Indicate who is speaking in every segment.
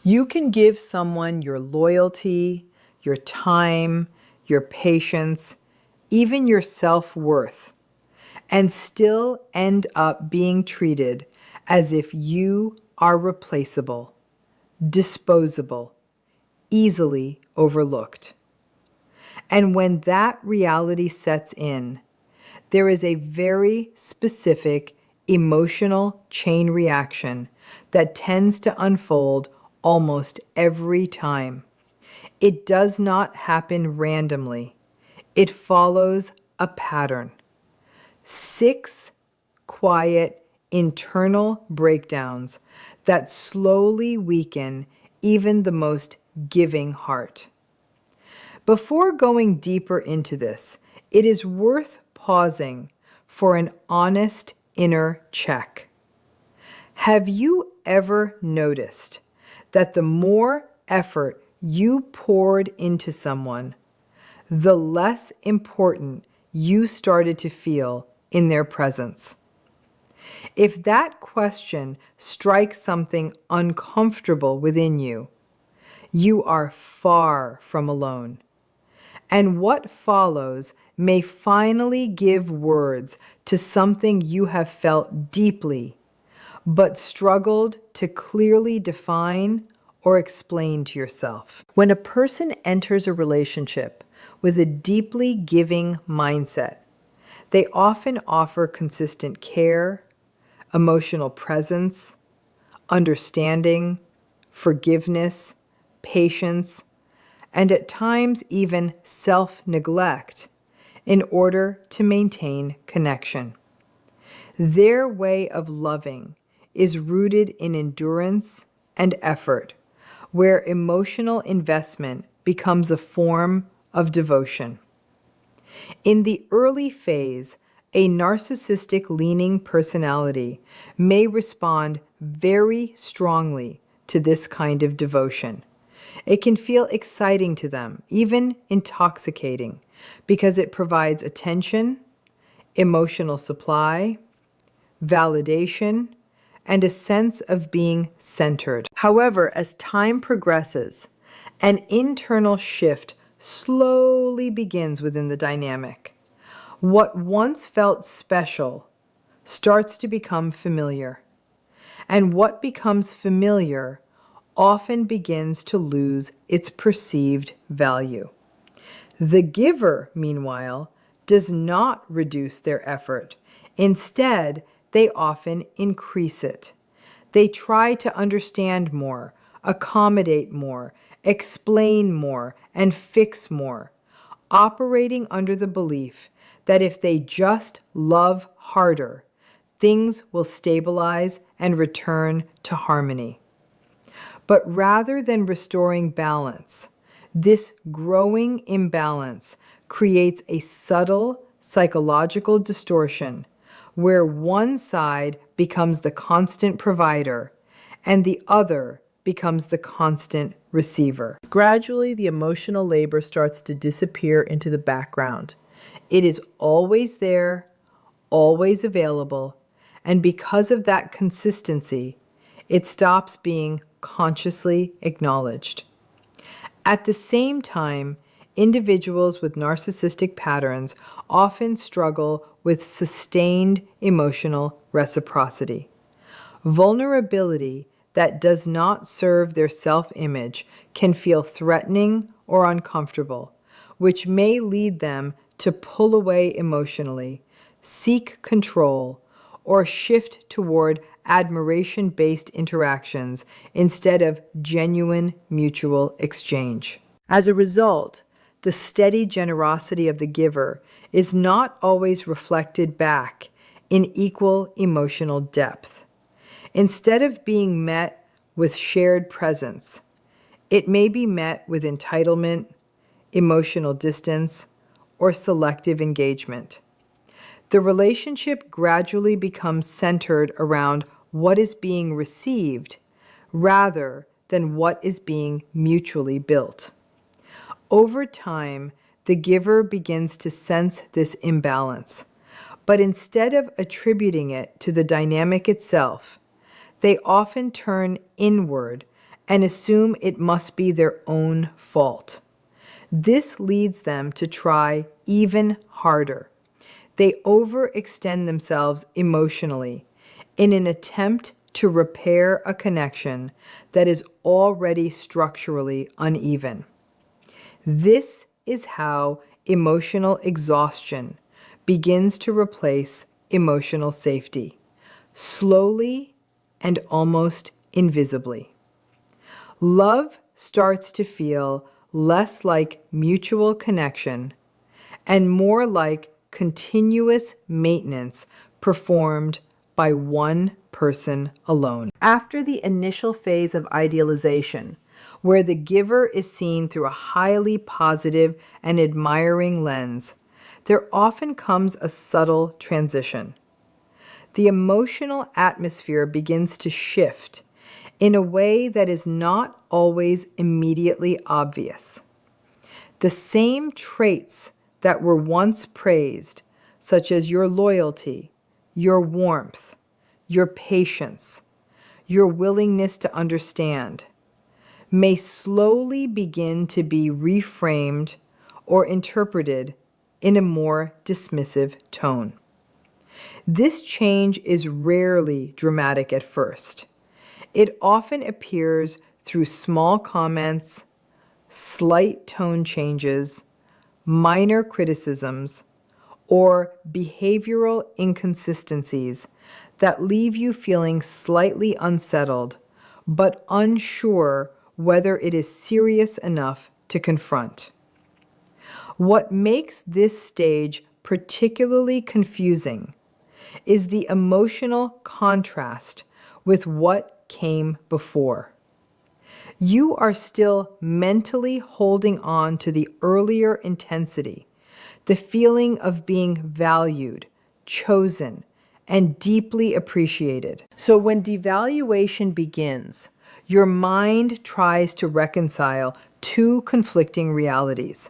Speaker 1: You can give someone your loyalty, your time, your patience, even your self-worth, and still end up being treated as if you are replaceable, disposable, easily overlooked. And when that reality sets in, there is a very specific emotional chain reaction that tends to unfold almost every time. It does not happen randomly. It follows a pattern. 6 quiet internal breakdowns that slowly weaken even the most giving heart. Before going deeper into this, it is worth pausing for an honest inner check. Have you ever noticed that the more effort you poured into someone, the less important you started to feel in their presence? If that question strikes something uncomfortable within you, you are far from alone. And what follows may finally give words to something you have felt deeply, but struggled to clearly define or explain to yourself. When a person enters a relationship with a deeply giving mindset, they often offer consistent care, emotional presence, understanding, forgiveness, patience, and at times even self-neglect in order to maintain connection. Their way of loving is rooted in endurance and effort, where emotional investment becomes a form of devotion. In the early phase, a narcissistic leaning personality may respond very strongly to this kind of devotion. It can feel exciting to them, even intoxicating, because it provides attention, emotional supply, validation, and a sense of being centered. However, as time progresses, an internal shift slowly begins within the dynamic. What once felt special starts to become familiar, and what becomes familiar often begins to lose its perceived value. The giver, meanwhile, does not reduce their effort. Instead, they often increase it. They try to understand more, accommodate more, explain more, and fix more, operating under the belief that if they just love harder, things will stabilize and return to harmony. But rather than restoring balance, this growing imbalance creates a subtle psychological distortion where one side becomes the constant provider and the other becomes the constant receiver. Gradually, the emotional labor starts to disappear into the background. It is always there, always available, and because of that consistency, it stops being consciously acknowledged. At the same time, individuals with narcissistic patterns often struggle with sustained emotional reciprocity. Vulnerability that does not serve their self-image can feel threatening or uncomfortable, which may lead them to pull away emotionally, seek control, or shift toward admiration-based interactions instead of genuine mutual exchange. As a result, the steady generosity of the giver is not always reflected back in equal emotional depth. Instead of being met with shared presence, it may be met with entitlement, emotional distance, or selective engagement. The relationship gradually becomes centered around what is being received rather than what is being mutually built. Over time, the giver begins to sense this imbalance, but instead of attributing it to the dynamic itself, they often turn inward and assume it must be their own fault. This leads them to try even harder. They overextend themselves emotionally in an attempt to repair a connection that is already structurally uneven. This is how emotional exhaustion begins to replace emotional safety, slowly and almost invisibly. Love starts to feel less like mutual connection and more like continuous maintenance performed by one person alone. After the initial phase of idealization, where the giver is seen through a highly positive and admiring lens, there often comes a subtle transition. The emotional atmosphere begins to shift in a way that is not always immediately obvious. The same traits that were once praised, such as your loyalty, your warmth, your patience, your willingness to understand, may slowly begin to be reframed or interpreted in a more dismissive tone. This change is rarely dramatic at first. It often appears through small comments, slight tone changes, minor criticisms, or behavioral inconsistencies that leave you feeling slightly unsettled, but unsure whether it is serious enough to confront. What makes this stage particularly confusing is the emotional contrast with what came before. You are still mentally holding on to the earlier intensity, the feeling of being valued, chosen, and deeply appreciated. So when devaluation begins, your mind tries to reconcile two conflicting realities.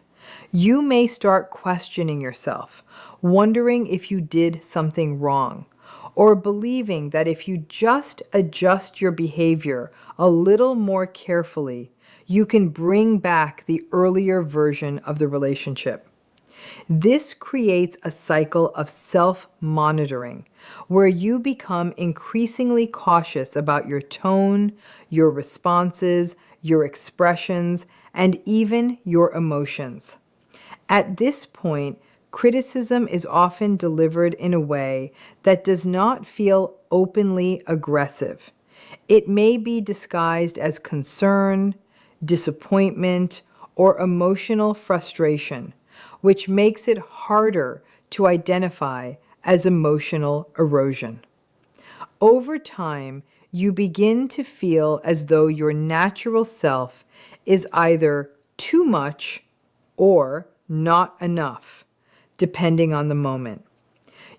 Speaker 1: You may start questioning yourself, wondering if you did something wrong, or believing that if you just adjust your behavior a little more carefully, you can bring back the earlier version of the relationship. This creates a cycle of self-monitoring, where you become increasingly cautious about your tone, your responses, your expressions, and even your emotions. At this point, criticism is often delivered in a way that does not feel openly aggressive. It may be disguised as concern, disappointment, or emotional frustration, which makes it harder to identify as emotional erosion. Over time, you begin to feel as though your natural self is either too much or not enough, depending on the moment.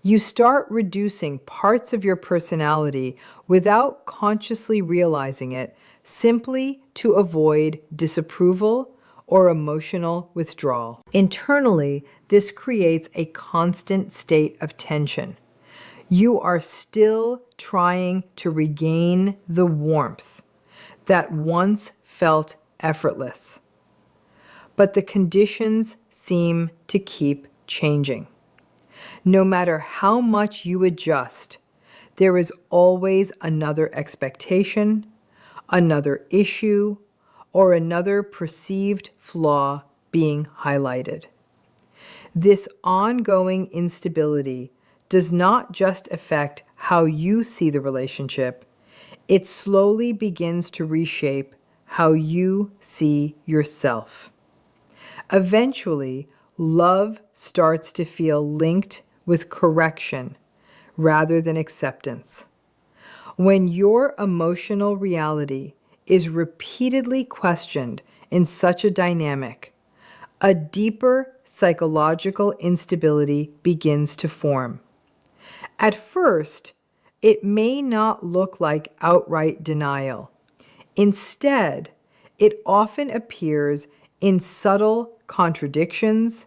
Speaker 1: You start reducing parts of your personality without consciously realizing it, simply to avoid disapproval or emotional withdrawal. Internally, this creates a constant state of tension. You are still trying to regain the warmth that once felt effortless, but the conditions seem to keep changing. No matter how much you adjust, there is always another expectation, another issue, or another perceived flaw being highlighted. This ongoing instability does not just affect how you see the relationship, it slowly begins to reshape how you see yourself. Eventually, love starts to feel linked with correction rather than acceptance. When your emotional reality is repeatedly questioned in such a dynamic, a deeper psychological instability begins to form. At first, it may not look like outright denial. Instead, it often appears in subtle contradictions,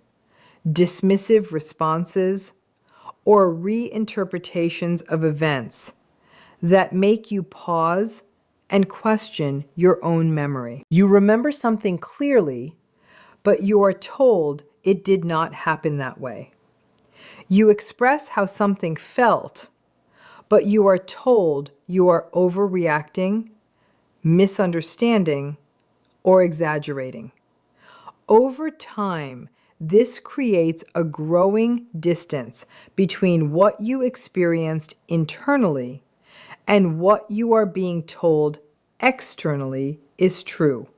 Speaker 1: dismissive responses, or reinterpretations of events that make you pause and question your own memory. You remember something clearly, but you are told it did not happen that way. You express how something felt, but you are told you are overreacting, misunderstanding, or exaggerating. Over time, this creates a growing distance between what you experienced internally and what you are being told externally is true.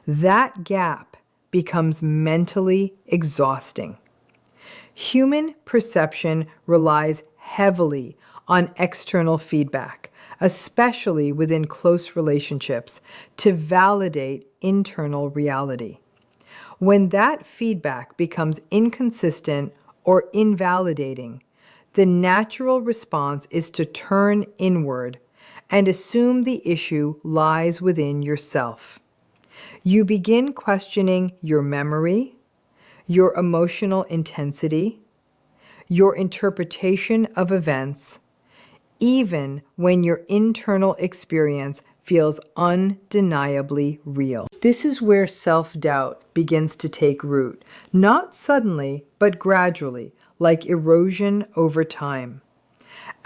Speaker 1: That gap becomes mentally exhausting. Human perception relies heavily on external feedback, especially within close relationships, to validate internal reality. When that feedback becomes inconsistent or invalidating, the natural response is to turn inward and assume the issue lies within yourself. You begin questioning your memory, your emotional intensity, your interpretation of events, even when your internal experience feels undeniably real. This is where self-doubt begins to take root, not suddenly, but gradually, like erosion over time.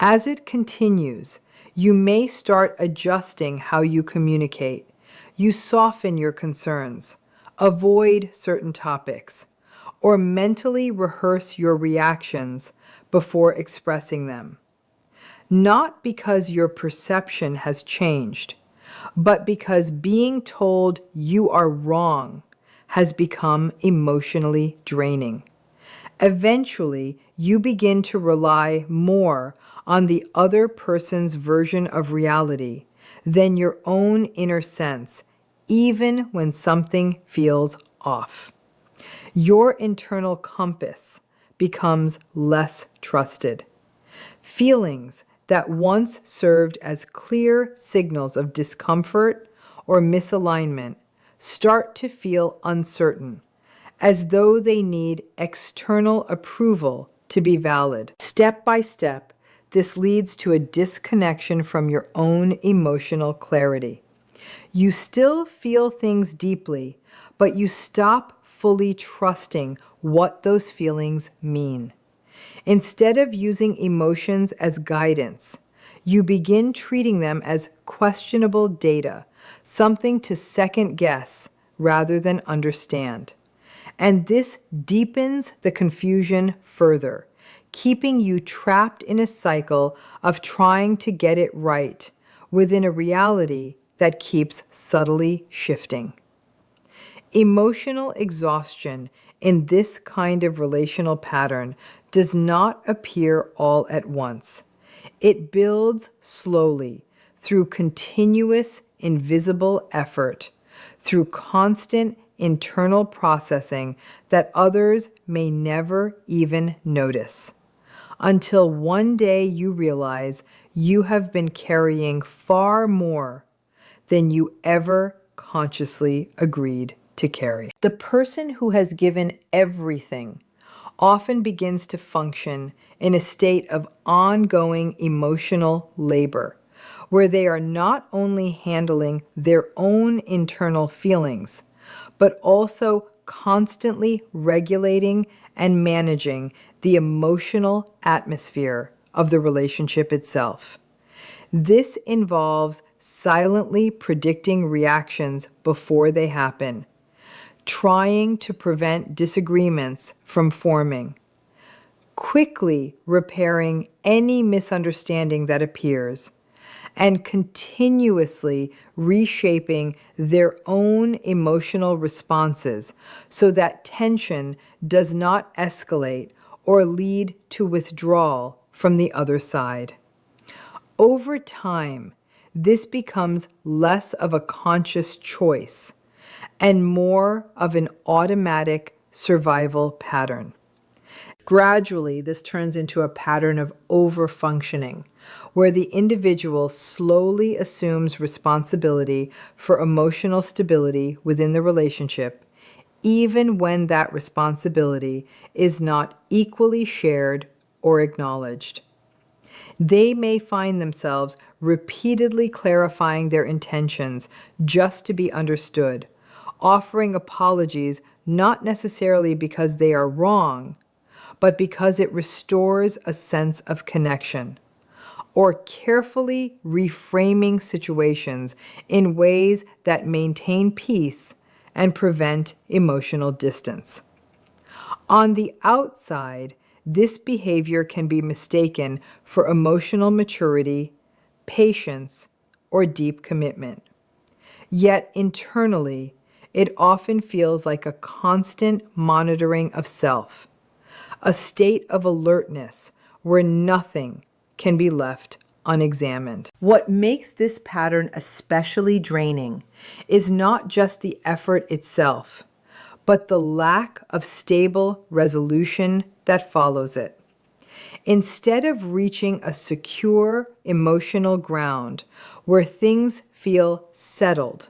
Speaker 1: As it continues, you may start adjusting how you communicate. You soften your concerns, avoid certain topics, or mentally rehearse your reactions before expressing them. Not because your perception has changed, but because being told you are wrong has become emotionally draining. Eventually, you begin to rely more on the other person's version of reality than your own inner sense, even when something feels off. Your internal compass becomes less trusted. Feelings that once served as clear signals of discomfort or misalignment start to feel uncertain, as though they need external approval to be valid. Step by step, this leads to a disconnection from your own emotional clarity. You still feel things deeply, but you stop fully trusting what those feelings mean. Instead of using emotions as guidance, you begin treating them as questionable data, something to second guess rather than understand. And this deepens the confusion further, keeping you trapped in a cycle of trying to get it right within a reality that keeps subtly shifting. Emotional exhaustion in this kind of relational pattern does not appear all at once. It builds slowly through continuous invisible effort, through constant internal processing that others may never even notice, until one day you realize you have been carrying far more than you ever consciously agreed to carry. The person who has given everything often begins to function in a state of ongoing emotional labor, where they are not only handling their own internal feelings, but also constantly regulating and managing the emotional atmosphere of the relationship itself. This involves silently predicting reactions before they happen, trying to prevent disagreements from forming, quickly repairing any misunderstanding that appears, and continuously reshaping their own emotional responses so that tension does not escalate or lead to withdrawal from the other side. Over time, this becomes less of a conscious choice and more of an automatic survival pattern. Gradually, this turns into a pattern of overfunctioning, where the individual slowly assumes responsibility for emotional stability within the relationship, even when that responsibility is not equally shared or acknowledged. They may find themselves repeatedly clarifying their intentions just to be understood, offering apologies not necessarily because they are wrong, but because it restores a sense of connection, or carefully reframing situations in ways that maintain peace and prevent emotional distance. On the outside, this behavior can be mistaken for emotional maturity, patience, or deep commitment. Yet internally, it often feels like a constant monitoring of self, a state of alertness where nothing can be left unexamined. What makes this pattern especially draining is not just the effort itself, but the lack of stable resolution that follows it. Instead of reaching a secure emotional ground where things feel settled,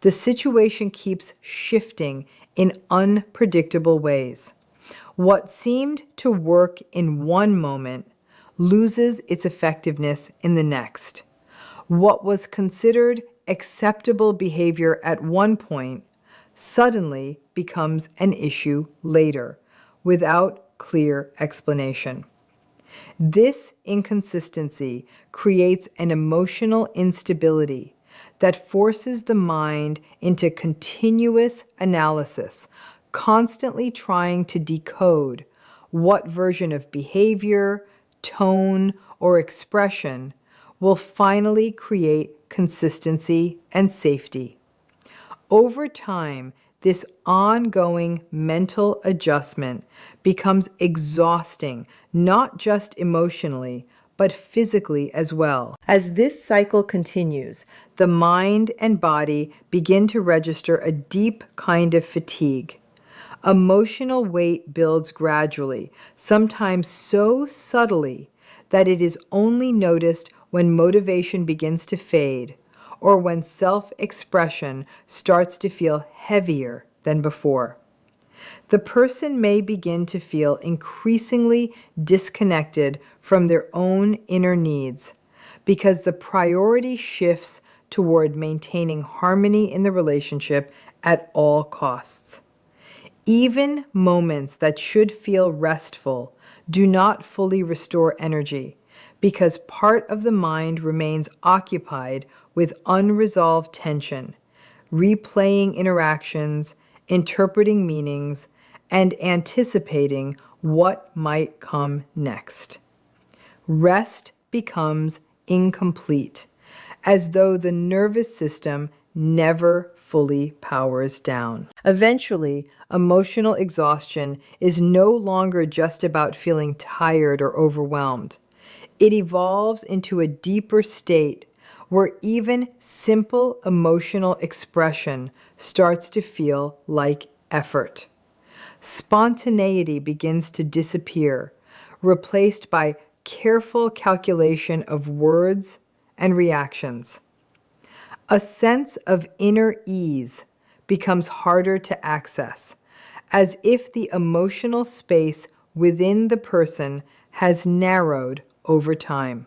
Speaker 1: the situation keeps shifting in unpredictable ways. What seemed to work in one moment loses its effectiveness in the next. What was considered acceptable behavior at one point suddenly becomes an issue later, without clear explanation. This inconsistency creates an emotional instability that forces the mind into continuous analysis, constantly trying to decode what version of behavior, tone, or expression will finally create consistency and safety. Over time, this ongoing mental adjustment becomes exhausting, not just emotionally, but physically as well. As this cycle continues, the mind and body begin to register a deep kind of fatigue. Emotional weight builds gradually, sometimes so subtly that it is only noticed when motivation begins to fade or when self-expression starts to feel heavier than before. The person may begin to feel increasingly disconnected from their own inner needs because the priority shifts toward maintaining harmony in the relationship at all costs. Even moments that should feel restful do not fully restore energy because part of the mind remains occupied with unresolved tension, replaying interactions, interpreting meanings, and anticipating what might come next. Rest becomes incomplete, as though the nervous system never fully powers down. Eventually, emotional exhaustion is no longer just about feeling tired or overwhelmed. It evolves into a deeper state where even simple emotional expression starts to feel like effort. Spontaneity begins to disappear, replaced by careful calculation of words and reactions. A sense of inner ease becomes harder to access, as if the emotional space within the person has narrowed over time.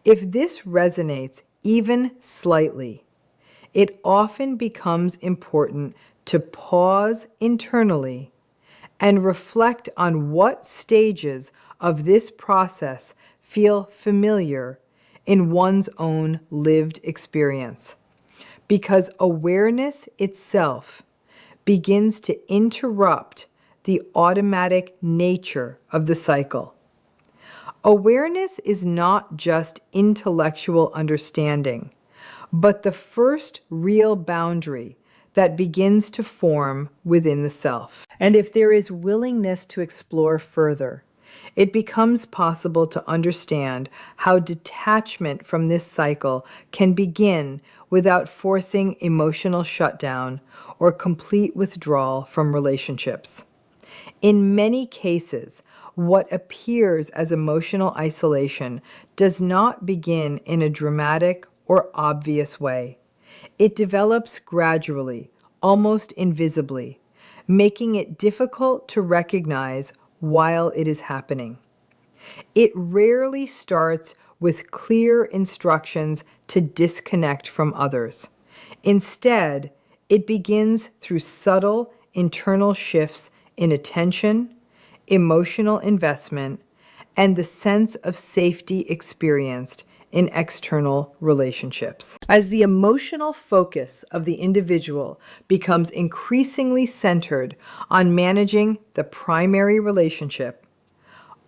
Speaker 1: If this resonates even slightly, it often becomes important to pause internally and reflect on what stages of this process feel familiar in one's own lived experience, because awareness itself begins to interrupt the automatic nature of the cycle. Awareness is not just intellectual understanding, but the first real boundary that begins to form within the self. And if there is willingness to explore further, it becomes possible to understand how detachment from this cycle can begin without forcing emotional shutdown or complete withdrawal from relationships. In many cases, what appears as emotional isolation does not begin in a dramatic or obvious way. It develops gradually, almost invisibly, making it difficult to recognize while it is happening. It rarely starts with clear instructions to disconnect from others. Instead, it begins through subtle internal shifts in attention, emotional investment, and the sense of safety experienced in external relationships. As the emotional focus of the individual becomes increasingly centered on managing the primary relationship,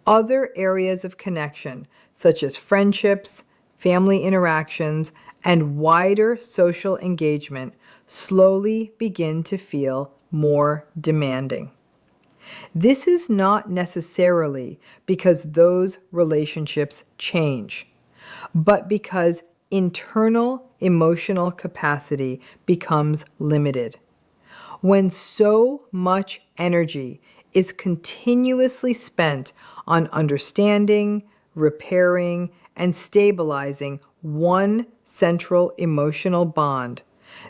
Speaker 1: other areas of connection, such as friendships, family interactions, and wider social engagement, slowly begin to feel more demanding. This is not necessarily because those relationships change, but because internal emotional capacity becomes limited. When so much energy is continuously spent on understanding, repairing, and stabilizing one central emotional bond,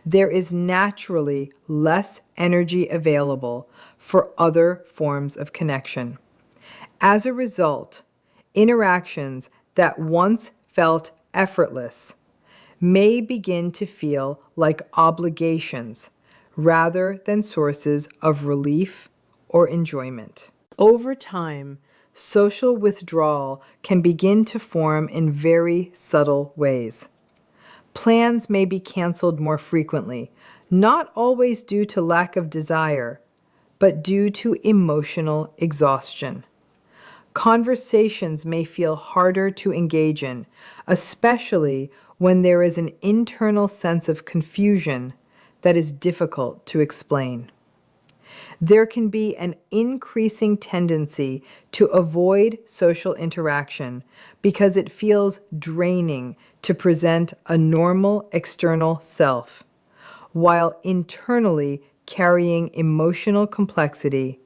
Speaker 1: there is naturally less energy available for other forms of connection. As a result, interactions that once felt effortless may begin to feel like obligations rather than sources of relief or enjoyment. Over time, social withdrawal can begin to form in very subtle ways. Plans may be canceled more frequently, not always due to lack of desire, but due to emotional exhaustion. Conversations may feel harder to engage in, especially when there is an internal sense of confusion that is difficult to explain. There can be an increasing tendency to avoid social interaction because it feels draining to present a normal external self, while internally carrying emotional complexity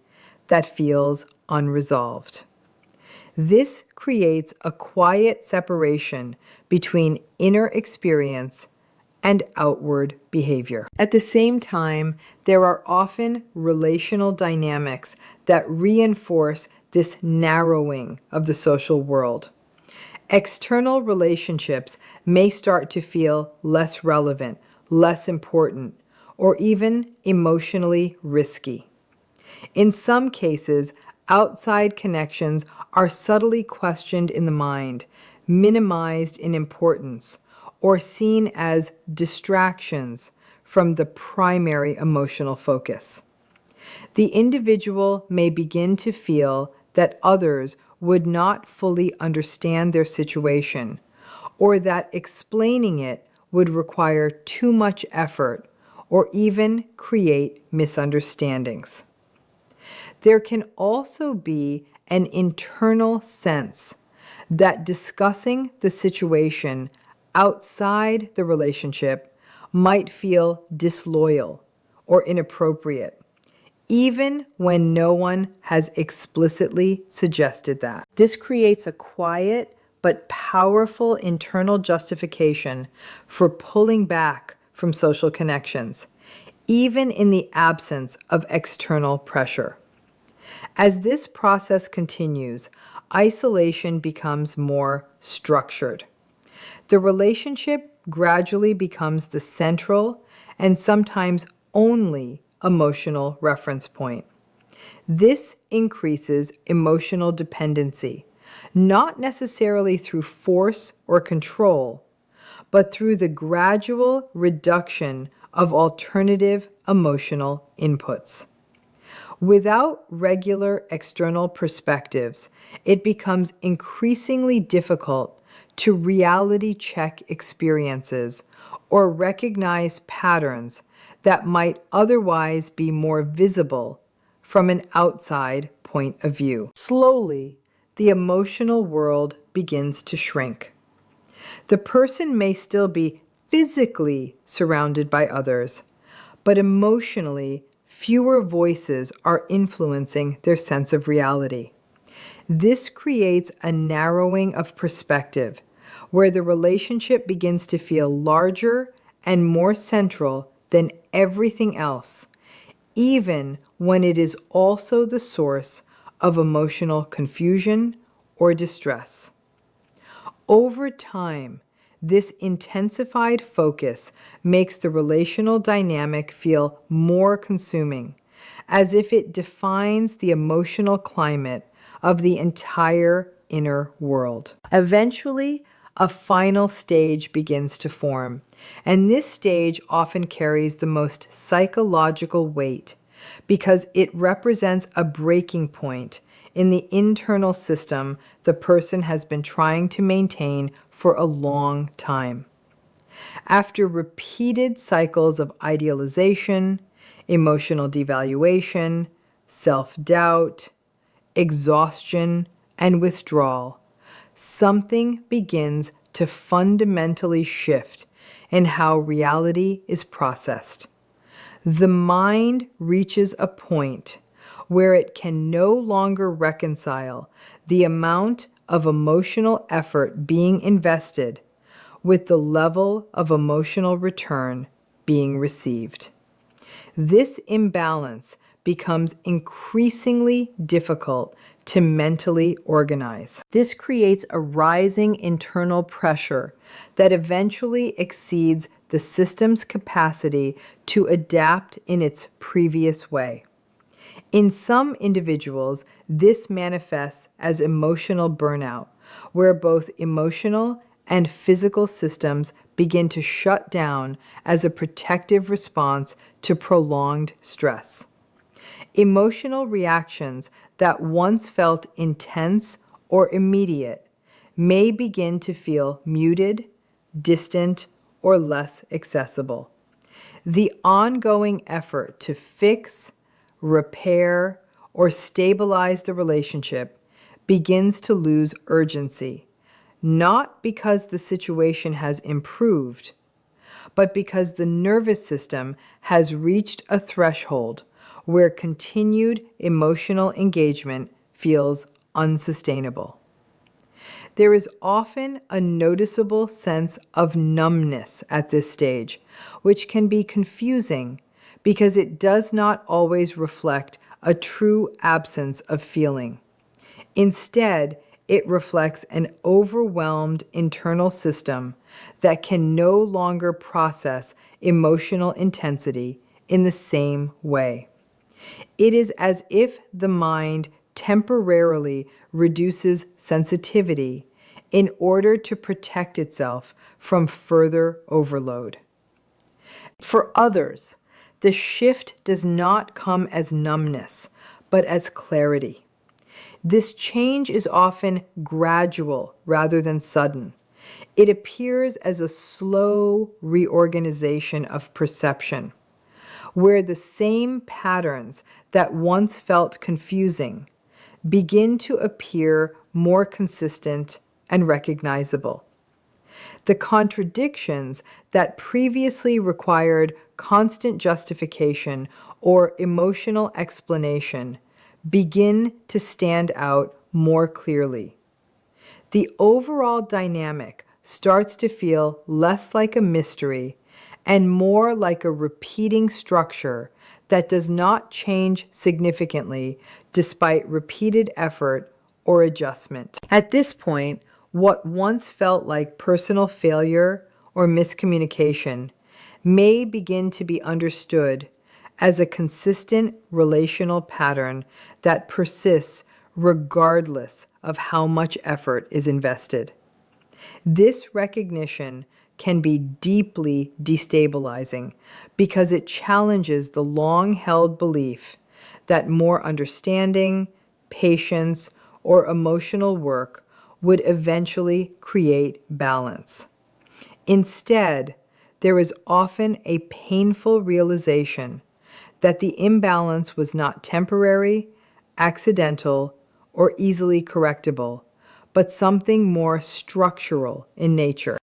Speaker 1: that feels unresolved. This creates a quiet separation between inner experience and outward behavior. At the same time, there are often relational dynamics that reinforce this narrowing of the social world. External relationships may start to feel less relevant, less important, or even emotionally risky. In some cases, outside connections are subtly questioned in the mind, minimized in importance, or seen as distractions from the primary emotional focus. The individual may begin to feel that others would not fully understand their situation, or that explaining it would require too much effort or even create misunderstandings. There can also be an internal sense that discussing the situation outside the relationship might feel disloyal or inappropriate, even when no one has explicitly suggested that. This creates a quiet but powerful internal justification for pulling back from social connections, even in the absence of external pressure. As this process continues, isolation becomes more structured. The relationship gradually becomes the central and sometimes only emotional reference point. This increases emotional dependency, not necessarily through force or control, but through the gradual reduction of alternative emotional inputs. Without regular external perspectives, it becomes increasingly difficult to reality check experiences or recognize patterns that might otherwise be more visible from an outside point of view. Slowly, the emotional world begins to shrink. The person may still be physically surrounded by others, but emotionally, fewer voices are influencing their sense of reality. This creates a narrowing of perspective, where the relationship begins to feel larger and more central than everything else, even when it is also the source of emotional confusion or distress. Over time, this intensified focus makes the relational dynamic feel more consuming, as if it defines the emotional climate of the entire inner world. Eventually, a final stage begins to form, and this stage often carries the most psychological weight because it represents a breaking point in the internal system the person has been trying to maintain for a long time. After repeated cycles of idealization, emotional devaluation, self-doubt, exhaustion, and withdrawal, something begins to fundamentally shift in how reality is processed. The mind reaches a point where it can no longer reconcile the amount of emotional effort being invested with the level of emotional return being received. This imbalance becomes increasingly difficult to mentally organize. This creates a rising internal pressure that eventually exceeds the system's capacity to adapt in its previous way. In some individuals, this manifests as emotional burnout, where both emotional and physical systems begin to shut down as a protective response to prolonged stress. Emotional reactions that once felt intense or immediate may begin to feel muted, distant, or less accessible. The ongoing effort to fix, repair, or stabilize the relationship begins to lose urgency, not because the situation has improved, but because the nervous system has reached a threshold where continued emotional engagement feels unsustainable. There is often a noticeable sense of numbness at this stage, which can be confusing because it does not always reflect a true absence of feeling. Instead, it reflects an overwhelmed internal system that can no longer process emotional intensity in the same way. It is as if the mind temporarily reduces sensitivity in order to protect itself from further overload. For others, the shift does not come as numbness, but as clarity. This change is often gradual rather than sudden. It appears as a slow reorganization of perception, where the same patterns that once felt confusing begin to appear more consistent and recognizable. The contradictions that previously required constant justification or emotional explanation begin to stand out more clearly. The overall dynamic starts to feel less like a mystery and more like a repeating structure that does not change significantly despite repeated effort or adjustment. At this point, what once felt like personal failure or miscommunication may begin to be understood as a consistent relational pattern that persists regardless of how much effort is invested. This recognition can be deeply destabilizing because it challenges the long-held belief that more understanding, patience, or emotional work would eventually create balance. Instead, there is often a painful realization that the imbalance was not temporary, accidental, or easily correctable, but something more structural in nature.